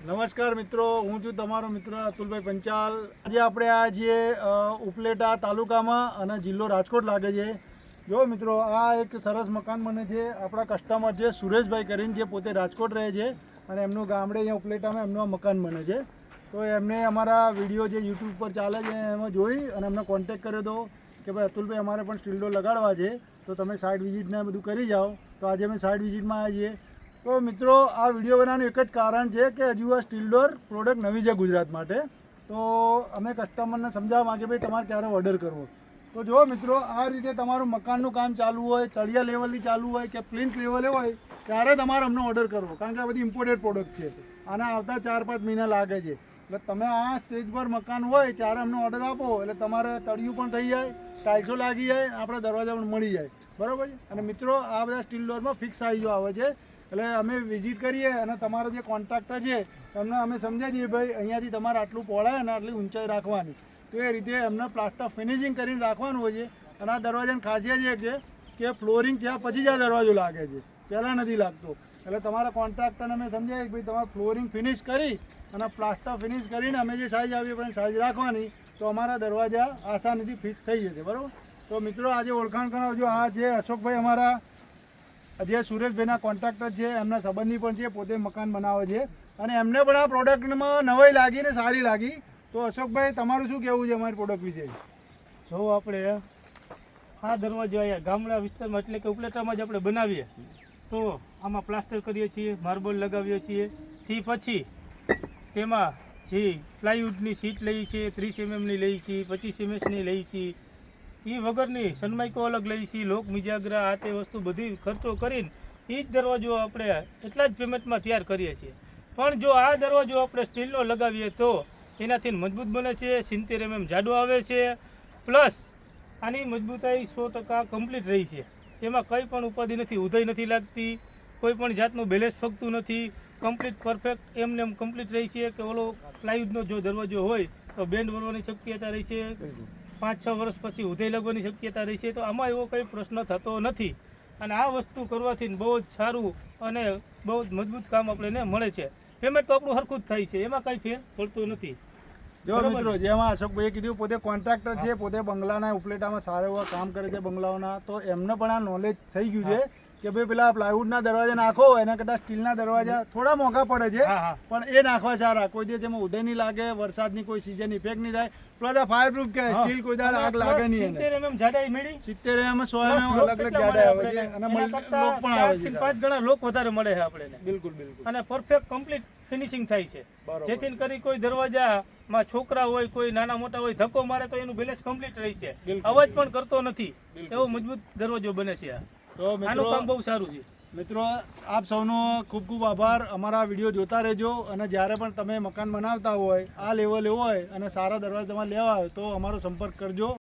નમસ્કાર મિત્રો, હું છું તમારો મિત્ર અતુલભાઈ પંચાલ। આજે આપણે આ જે ઉપલેટા તાલુકામાં અને જિલ્લો રાજકોટ લાગે છે। જો મિત્રો, આ એક સરસ મકાન બને છે। આપણા કસ્ટમર છે સુરેશભાઈ કરીને, જે પોતે રાજકોટ રહે છે અને એમનું ગામડે અહીંયા ઉપલેટામાં એમનું આ મકાન બને છે। તો એમને અમારા વિડીયો જે યુટ્યુબ પર ચાલે છે એમાં જોઈ અને અમને કોન્ટેક કર્યો હતો કે ભાઈ અતુલભાઈ અમારે પણ સ્ટીલ ડોર લગાડવા છે, તો તમે સાઇટ વિઝિટને બધું કરી જાઓ। તો આજે અમે સાઇટ વિઝિટમાં આવીએ છીએ। તો મિત્રો, આ વિડીયો બનાવવાનું એક જ કારણ છે કે હજુ આ સ્ટીલ ડોર પ્રોડક્ટ નવી છે ગુજરાત માટે। તો અમે કસ્ટમરને સમજાવવા માંગે ભાઈ તમારે ક્યારે ઓર્ડર કરવો। તો જો મિત્રો, આ રીતે તમારું મકાનનું કામ ચાલુ હોય, તળિયા લેવલથી ચાલુ હોય કે પ્લિન્થ લેવલે હોય, ત્યારે તમારે અમને ઓર્ડર કરવો, કારણ કે આ બધી ઇમ્પોર્ટેડ પ્રોડક્ટ છે। આના આવતા 4-5 મહિના લાગે છે। એટલે તમે આ સ્ટેજ પર મકાન હોય ત્યારે અમને ઓર્ડર આપો એટલે તમારે તળિયું પણ થઈ જાય, ટાઇલ્સો લાગી જાય, આપણા દરવાજા પણ મળી જાય, બરાબર છે। અને મિત્રો, આ બધા સ્ટીલ ડોરમાં ફિક્સ સાઇઝો આવે છે। એટલે અમે વિઝિટ કરીએ અને તમારો જે કોન્ટ્રાક્ટર છે એમને અમે સમજાવી દઈએ ભાઈ અહીંયાથી તમારે આટલું પહોળાય અને આટલી ઊંચાઈ રાખવાની। તો એ રીતે એમને પ્લાસ્ટર ફિનિશિંગ કરીને રાખવાનું હોય છે। અને આ દરવાજાની ખાસિયત એ છે કે ફ્લોરિંગ થયા પછી જ આ દરવાજો લાગે છે, પહેલાં નથી લાગતો। એટલે તમારા કોન્ટ્રાક્ટરને અમે સમજાવીએ કે ભાઈ તમારે ફ્લોરિંગ ફિનિશ કરી અને પ્લાસ્ટર ફિનિશ કરીને અમે જે સાઇઝ આપીએ પણ સાઇઝ રાખવાની, તો અમારા દરવાજા આસાનીથી ફિટ થઈ જશે, બરાબર। તો મિત્રો, આજે ઓળખાણ કરાવજો। આ છે અશોકભાઈ, અમારા જે સુરેશભાઈના કોન્ટ્રાક્ટર છે, એમના સંબંધી પણ છે, પોતે મકાન બનાવે છે અને એમને પણ આ પ્રોડક્ટમાં નવાઈ લાગી ને સારી લાગી। તો અશોકભાઈ, તમારું શું કહેવું છે અમારી પ્રોડક્ટ વિશે? જો આપણે આ દરવાજો અહીંયા ગામડા વિસ્તારમાં એટલે કે ઉપલેટામાં જ આપણે બનાવીએ તો આમાં પ્લાસ્ટર કરીએ છીએ, માર્બલ લગાવીએ છીએ, તે પછી તેમાં જે પ્લાયવુડની સીટ લઈએ છીએ, 30 mm લઈએ છીએ, 25 mm લઈએ છીએ, એ વગરની સનમાઇકો અલગ લઈએ છીએ, લોક મિજાગરા આ તે વસ્તુ બધી ખર્ચો કરીને એ જ દરવાજો આપણે એટલા જ પેમેન્ટમાં તૈયાર કરીએ છીએ। પણ જો આ દરવાજો આપણે સ્ટીલનો લગાવીએ તો એનાથી મજબૂત બને છે, 70 mm જાડો આવે છે, પ્લસ આની મજબૂતાઈ 100% કમ્પ્લીટ રહી છે। એમાં કંઈ પણ ઉપાધિ નથી, ઉધઈ નથી લાગતી, કોઈ પણ જાતનું બેલેન્સ ફગતું નથી, કમ્પ્લીટ પરફેક્ટ એમને એમ કમ્પ્લીટ રહી છે। કે ઓલો પ્લાયવુડનો જો દરવાજો હોય તો બેન્ડ વળવાની શક્યતા રહી છે, 5-6 વર્ષ પછી ઉધઈ લાગવાની શક્યતા રહી છે। તો આમાં એવો કંઈ પ્રશ્ન થતો નથી અને આ વસ્તુ કરવાથી બહુ જ સારું અને બહુ જ મજબૂત કામ આપણને મળે છે। પેમેન્ટ તો આપણું સરખું જ થાય છે, એમાં કાંઈ ફેર પડતો નથી। જો મિત્રો, જેમાં અશોકભાઈએ કીધું, પોતે કોન્ટ્રાક્ટર છે, પોતે બંગલાના ઉપલેટામાં સારા એવા કામ કરે છે બંગલાઓના, તો એમને પણ આ નોલેજ થઈ ગયું છે કે ભાઈ પેલા પ્લાયવુડના દરવાજા નાખો એના કરતાં સ્ટીલના દરવાજા થોડા મોંઘા પડે છે, પણ એ નાખવા સારા। કોઈ દિવસ એમાં ઉદય નહીં લાગે, વરસાદની કોઈ સીઝન ઇફેક્ટ નહીં થાય, પ્લસ આ ફાયરપ્રૂફ કે સ્ટીલ કોઈ દાડ આગ લાગે નહીં। 70 mm જાડાઈ મળી, 70 mm 100 mm અલગ અલગ જાડાઈ આવે છે અને લોક પણ આવે છે, 5 ગણા લોક વધારે મળે છે આપણે। બિલકુલ બિલકુલ। અને પરફેક્ટ કમ્પ્લીટ ફિનિશિંગ થાય છે, જેથી કરી કોઈ દરવાજામાં છોકરા હોય, કોઈ નાના મોટા હોય, ધક્કો મારે તો એનું બેલેન્સ કમ્પ્લીટ રહી છે, અવાજ પણ કરતો નથી, એવો મજબૂત દરવાજો બને છે। તો આનું કામ બહુ સારું છે। મિત્રો, આપ સૌનો ખૂબ ખૂબ આભાર। અમારા વિડીયો જોતા રહેજો અને જ્યારે પણ તમે મકાન બનાવતા હોય, આ લેવલે હોય અને સારા દરવાજા તમારે લેવા હોય તો અમારો સંપર્ક કરજો।